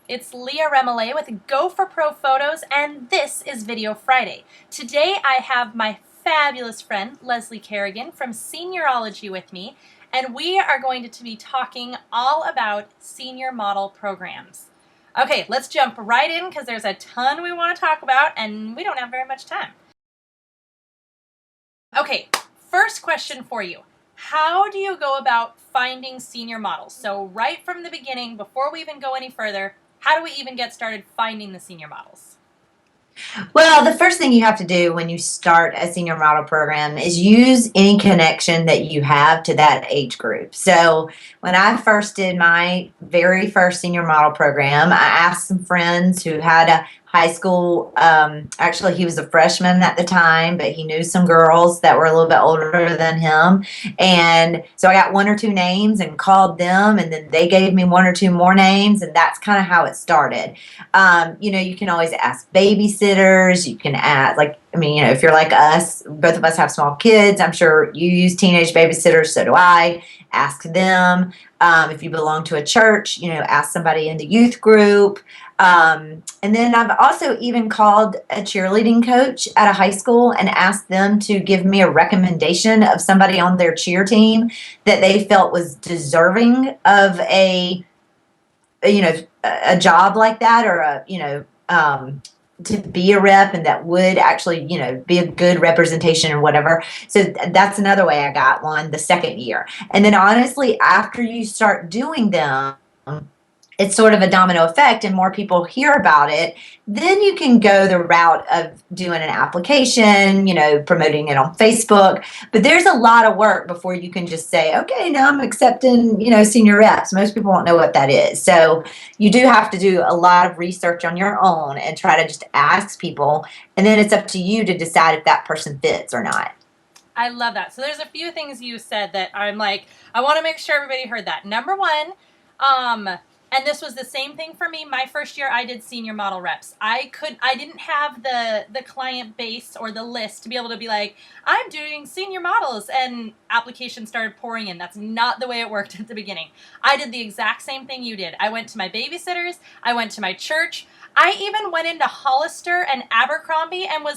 It's Leah Remelay with Go for Pro Photos, and this is Video Friday. Today I have my fabulous friend Leslie Kerrigan from Seniorologie with me, and we are going to be talking all about senior model programs. Okay, let's jump right in because there's a ton we want to talk about and we don't have very much time. Okay, first question for you. How do you go about finding senior models? So right from the beginning, before we even go any further, how do we even get started finding the senior models? Well, the first thing you have to do when you start a senior model program is use any connection that you have to that age group. So when I first did my very first senior model program, I asked some friends who had a high school, actually he was a freshman at the time, but he knew some girls that were a little bit older than him. And so I got one or two names and called them, and then they gave me one or two more names, and that's kind of how it started. You can always ask babysitters. You can ask, if you're like us, both of us have small kids. I'm sure you use teenage babysitters, so do I. Ask them. If you belong to a church, ask somebody in the youth group. And then I've also even called a cheerleading coach at a high school and asked them to give me a recommendation of somebody on their cheer team that they felt was deserving of a job like that, or to be a rep, and that would actually, be a good representation or whatever. So that's another way I got one the second year. And then honestly, after you start doing them, it's sort of a domino effect and more people hear about it. Then you can go the route of doing an application, promoting it on Facebook. But there's a lot of work before you can just say, okay, now I'm accepting, senior reps. Most people won't know what that is. So you do have to do a lot of research on your own and try to just ask people. And then it's up to you to decide if that person fits or not. I love that. So there's a few things you said that I'm like, I want to make sure everybody heard that. Number one, and this was the same thing for me. My first year, I did senior model reps. I didn't have the client base or the list to be able to be like, I'm doing senior models, and applications started pouring in. That's not the way it worked at the beginning. I did the exact same thing you did. I went to my babysitters. I went to my church. I even went into Hollister and Abercrombie and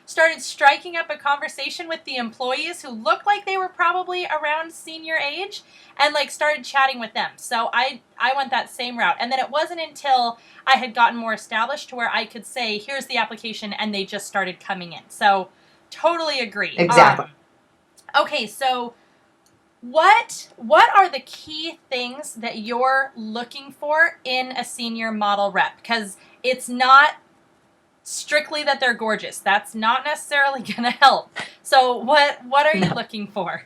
started striking up a conversation with the employees who looked like they were probably around senior age, and started chatting with them. So I went that same route. And then it wasn't until I had gotten more established to where I could say, here's the application, and they just started coming in. So totally agree. Exactly. Okay, so what are the key things that you're looking for in a senior model rep? Because it's not strictly that they're gorgeous. That's not necessarily going to help. So what are you looking for?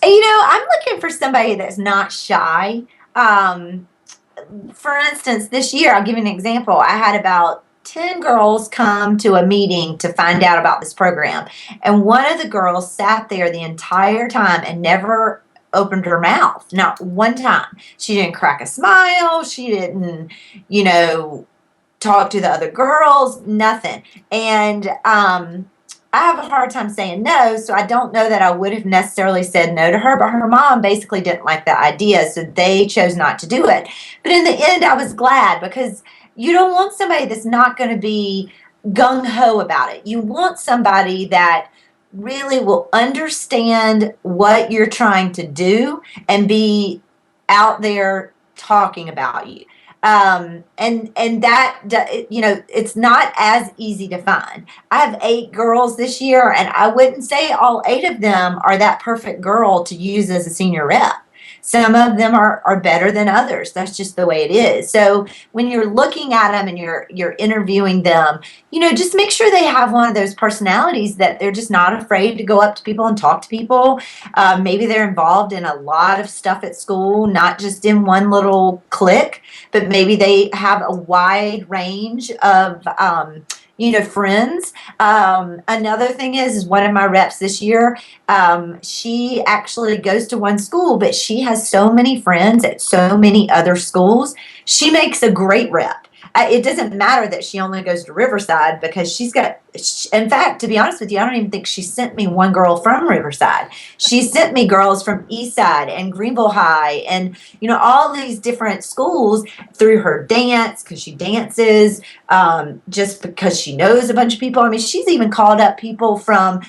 I'm looking for somebody that's not shy. For instance, this year, I'll give you an example. I had about 10 girls come to a meeting to find out about this program. And one of the girls sat there the entire time and never opened her mouth. Not one time. She didn't crack a smile. She didn't, talk to the other girls, nothing. And I have a hard time saying no, so I don't know that I would have necessarily said no to her, but her mom basically didn't like the idea, so they chose not to do it. But in the end, I was glad, because you don't want somebody that's not going to be gung-ho about it. You want somebody that really will understand what you're trying to do and be out there talking about you. And that, it's not as easy to find. I have 8 girls this year, and I wouldn't say all 8 of them are that perfect girl to use as a senior rep. Some of them are better than others. That's just the way it is. So when you're looking at them and you're interviewing them, just make sure they have one of those personalities that they're just not afraid to go up to people and talk to people. Maybe they're involved in a lot of stuff at school, not just in one little clique, but maybe they have a wide range of friends. Another thing is one of my reps this year, she actually goes to one school, but she has so many friends at so many other schools. She makes a great rep. It doesn't matter that she only goes to Riverside because she's got, in fact, to be honest with you, I don't even think she sent me one girl from Riverside. She sent me girls from Eastside and Greenville High and, all these different schools through her dance because she dances, just because she knows a bunch of people. I mean, she's even called up people from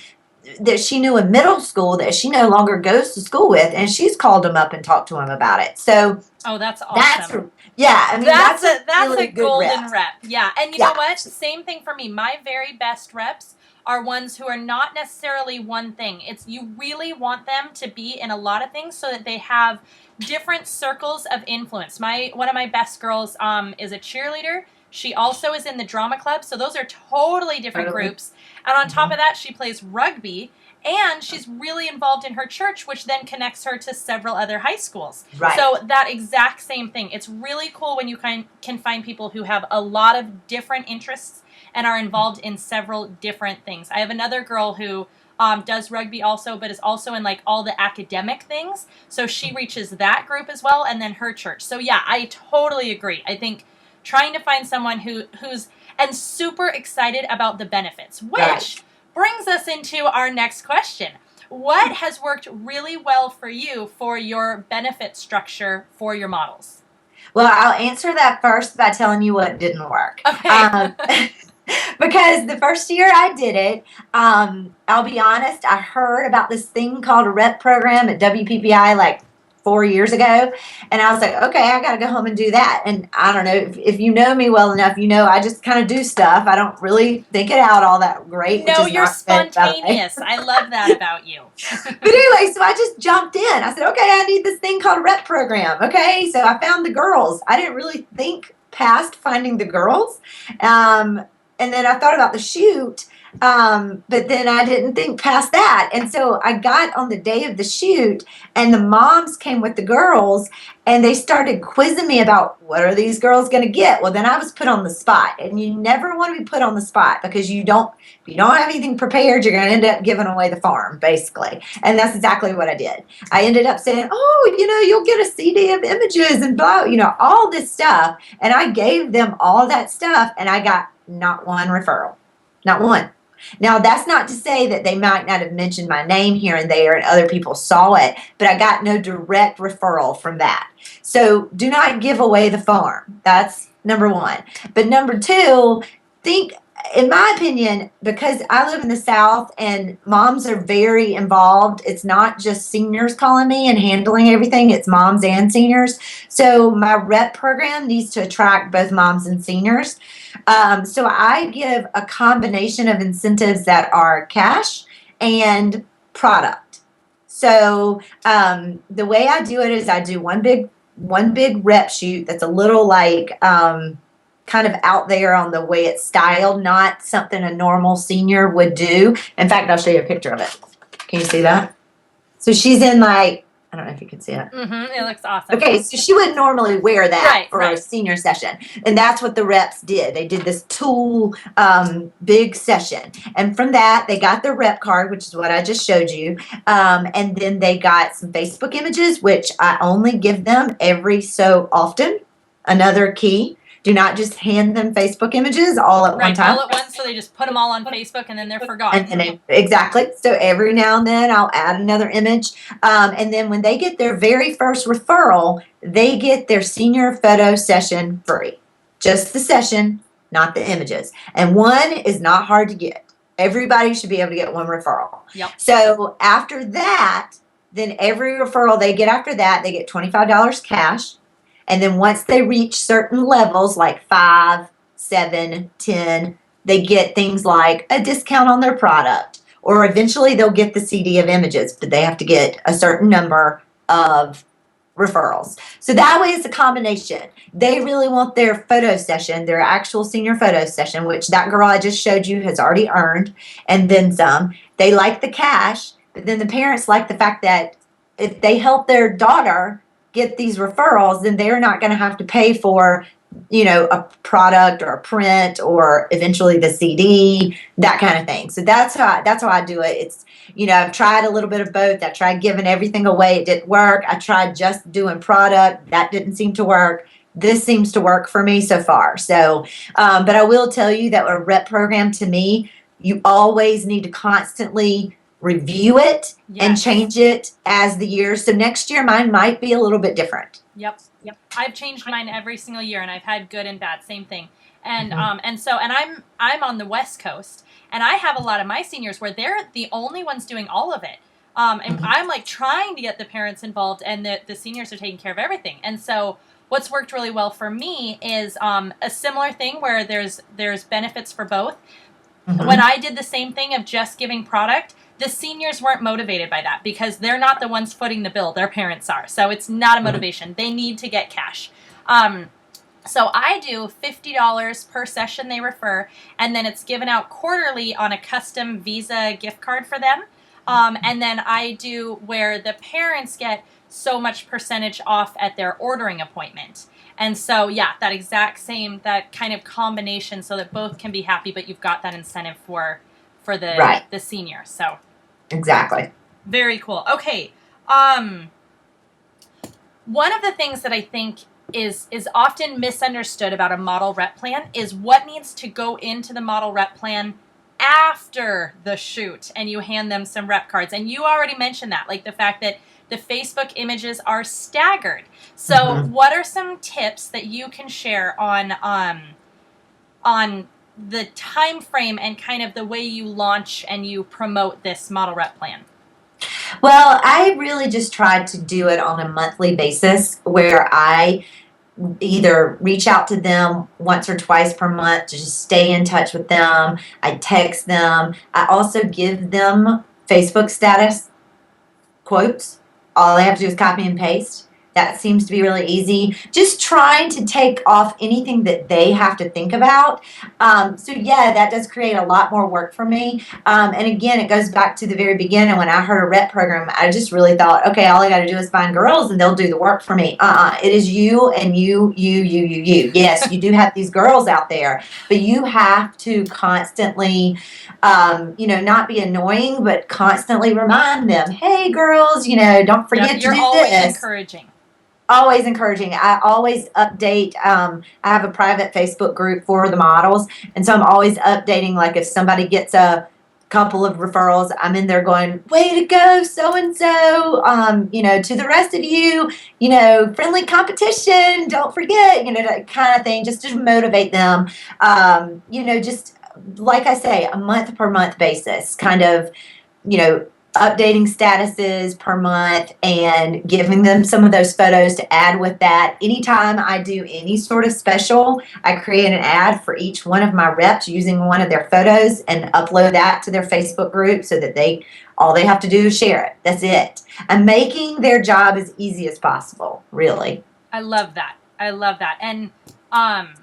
that she knew in middle school that she no longer goes to school with, and she's called them up and talked to them about it. So oh, that's awesome. I mean, that's a really good golden rep. Yeah, and you know what? Same thing for me. My very best reps are ones who are not necessarily one thing. It's you really want them to be in a lot of things so that they have different circles of influence. One of my best girls is a cheerleader. She also is in the drama club, so those are totally different groups. And on top of that, she plays rugby, and she's really involved in her church, which then connects her to several other high schools. Right. So that exact same thing. It's really cool when you can find people who have a lot of different interests and are involved in several different things. I have another girl who does rugby also, but is also in like all the academic things. So she reaches that group as well, and then her church. So yeah, I totally agree. I think trying to find someone who's and super excited about the benefits, which brings us into our next question. What has worked really well for you for your benefit structure for your models? Well, I'll answer that first by telling you what didn't work. Okay. Because the first year I did it, I'll be honest, I heard about this thing called a rep program at WPPI like 4 years ago, and I was like, okay, I got to go home and do that. And I don't know, if you know me well enough, I just kind of do stuff. I don't really think it out all that great. No, you're spontaneous. I love that about you. But anyway, so I just jumped in. I said, okay, I need this thing called a rep program. Okay, so I found the girls. I didn't really think past finding the girls. And then I thought about the shoot, but then I didn't think past that. And so I got on the day of the shoot, and the moms came with the girls, and they started quizzing me about what are these girls going to get. Well, then I was put on the spot, and you never want to be put on the spot because if you don't have anything prepared, you're going to end up giving away the farm, basically. And that's exactly what I did. I ended up saying, oh, you'll get a CD of images and blah, all this stuff. And I gave them all that stuff, and I got not one referral. Not one. Now, that's not to say that they might not have mentioned my name here and there and other people saw it, but I got no direct referral from that. So do not give away the farm. That's number one. But number two, in my opinion, because I live in the South and moms are very involved, it's not just seniors calling me and handling everything, it's moms and seniors. So my rep program needs to attract both moms and seniors. So I give a combination of incentives that are cash and product. So the way I do it is I do one big rep shoot that's a little like kind of out there on the way it's styled, not something a normal senior would do. In fact, I'll show you a picture of it. Can you see that? So she's in I don't know if you can see it. Mm-hmm, it looks awesome. Okay, so she wouldn't normally wear that for a senior session. And that's what the reps did. They did this tool big session. And from that, they got their rep card, which is what I just showed you. And then they got some Facebook images, which I only give them every so often. Another key. Do not just hand them Facebook images all at one time. All at once, so they just put them all on Facebook and then they're forgotten. Exactly. So every now and then I'll add another image. And then when they get their very first referral, they get their senior photo session free. Just the session, not the images. And one is not hard to get. Everybody should be able to get one referral. Yep. So after that, then every referral they get after that, they get $25 cash. And then once they reach certain levels, like 5, 7, 10, they get things like a discount on their product. Or eventually they'll get the CD of images, but they have to get a certain number of referrals. So that way it's a combination. They really want their photo session, their actual senior photo session, which that girl I just showed you has already earned, and then some. They like the cash, but then the parents like the fact that if they help their daughter get these referrals, then they're not going to have to pay for, a product or a print or eventually the CD, that kind of thing. So that's how I do it. It's, I've tried a little bit of both. I tried giving everything away. It didn't work. I tried just doing product. That didn't seem to work. this seems to work for me so far. So, but I will tell you that a rep program to me, you always need to constantly review it and Yes. change it as the years. So next year, mine might be a little bit different. Yep. Yep. I've changed mine every single year, and I've had good and bad. Same thing. And Mhm. I'm on the West Coast, and I have a lot of my seniors where they're the only ones doing all of it. And Mhm. I'm like trying to get the parents involved, and the seniors are taking care of everything. And so what's worked really well for me is a similar thing where there's benefits for both. When Mhm. I did the same thing of just giving product, the seniors weren't motivated by that because they're not the ones footing the bill. Their parents are. So it's not a Mhm. motivation. They need to get cash. So I do $50 per session they refer, and then it's given out quarterly on a custom Visa gift card for them. And then I do where the parents get so much percentage off at their ordering appointment. And so, yeah, that kind of combination so that both can be happy, but you've got that incentive for Right. the senior. So Exactly. very cool. Okay. Um, One of the things that I think is often misunderstood about a model rep plan is what needs to go into the model rep plan after the shoot, and you hand them some rep cards. And you already mentioned that, like the fact that the Facebook images are staggered. So, Mhm. what are some tips that you can share on the time frame and kind of the way you launch and you promote this model rep plan? Well, I really just tried to do it on a monthly basis where I either reach out to them once or twice per month to just stay in touch with them. I text them. I also give them Facebook status quotes. All they have to do is copy and paste. That seems to be really easy. Just trying to take off anything that they have to think about. So, yeah, that does create a lot more work for me. And again, it goes back to the very beginning when I heard a rep program. I just really thought, okay, all I got to do is find girls and they'll do the work for me. It is you and you. Yes, you do have these girls out there, but you have to constantly not be annoying, but constantly remind them, hey, girls, don't Yep, forget to you're do always this. encouraging. Always encouraging. I always update. I have a private Facebook group for the models. And so I'm always updating. Like if somebody gets a couple of referrals, I'm in there going, way to go, so and so. To the rest of you, friendly competition. Don't forget, that kind of thing, just to motivate them. Just like I say, a month per month basis, kind of, you know, updating statuses per month and giving them some of those photos to add with that. Anytime I do any sort of special, I create an ad for each one of my reps using one of their photos and upload that to their Facebook group so that all they have to do is share it. That's it. I'm making their job as easy as possible, really. I love that. I love that. And um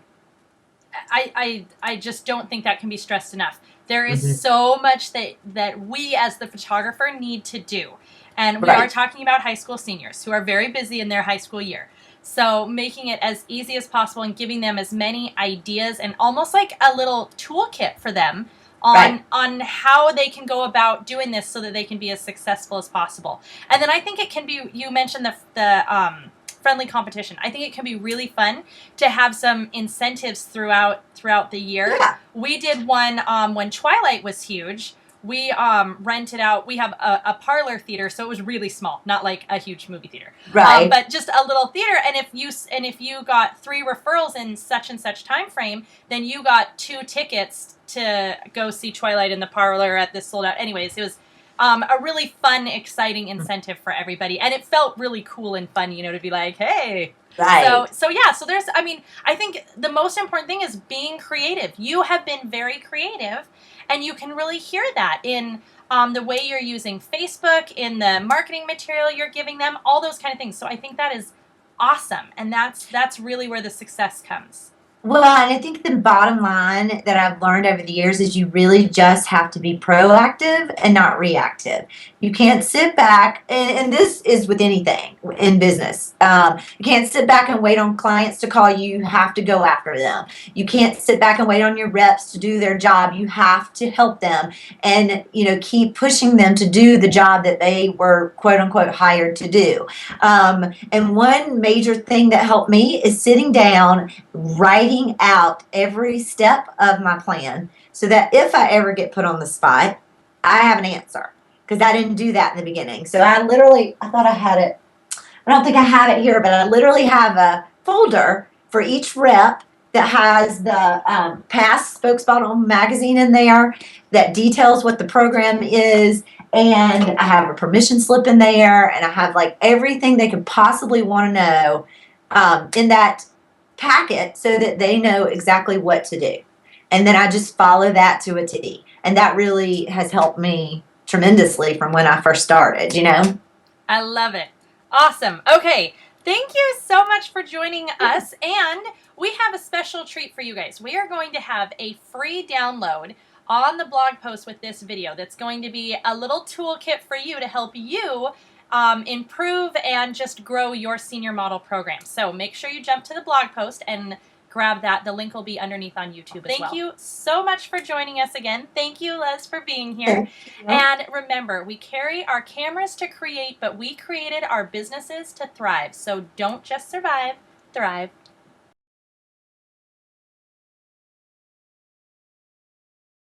I just don't think that can be stressed enough. There is Mm-hmm. so much that we as the photographer need to do. And we are Right. talking about high school seniors who are very busy in their high school year. So making it as easy as possible and giving them as many ideas and almost like a little toolkit for them Right. on how they can go about doing this so that they can be as successful as possible. And then I think it can be, you mentioned the friendly competition. I think it can be really fun to have some incentives throughout the year. Yeah. We did one when Twilight was huge. We rented out. We have a parlor theater, so it was really small, not like a huge movie theater, Right. but just a little theater. And if you got 3 referrals in such and such time frame, then you got 2 tickets to go see Twilight in the parlor at this sold out. Anyways, it was a really fun, exciting incentive for everybody, and it felt really cool and fun, to be like, hey. Right. So yeah. So there's. I mean, I think the most important thing is being creative. You have been very creative, and you can really hear that in the way you're using Facebook, in the marketing material you're giving them, all those kind of things. So I think that is awesome, and that's really where the success comes. Well, and I think the bottom line that I've learned over the years is you really just have to be proactive and not reactive. You can't sit back, and this is with anything in business. You can't sit back and wait on clients to call you. You have to go after them. You can't sit back and wait on your reps to do their job. You have to help them and, keep pushing them to do the job that they were quote unquote hired to do. And one major thing that helped me is sitting down, writing out every step of my plan so that if I ever get put on the spot, I have an answer. Because I didn't do that in the beginning. So I thought I had it. I don't think I have it here, but I literally have a folder for each rep that has the past Spokesbottle magazine in there that details what the program is. And I have a permission slip in there, and I have like everything they could possibly want to know in that packet so that they know exactly what to do. And then I just follow that to a T. And that really has helped me tremendously from when I first started. I love it. Awesome. Okay. Thank you so much for joining us. And we have a special treat for you guys. We are going to have a free download on the blog post with this video that's going to be a little toolkit for you to help you improve and just grow your senior model program. So make sure you jump to the blog post and grab that. The link will be underneath on YouTube as well. Thank you so much for joining us again. Thank you, Les, for being here. And remember, we carry our cameras to create, but we created our businesses to thrive. So don't just survive, thrive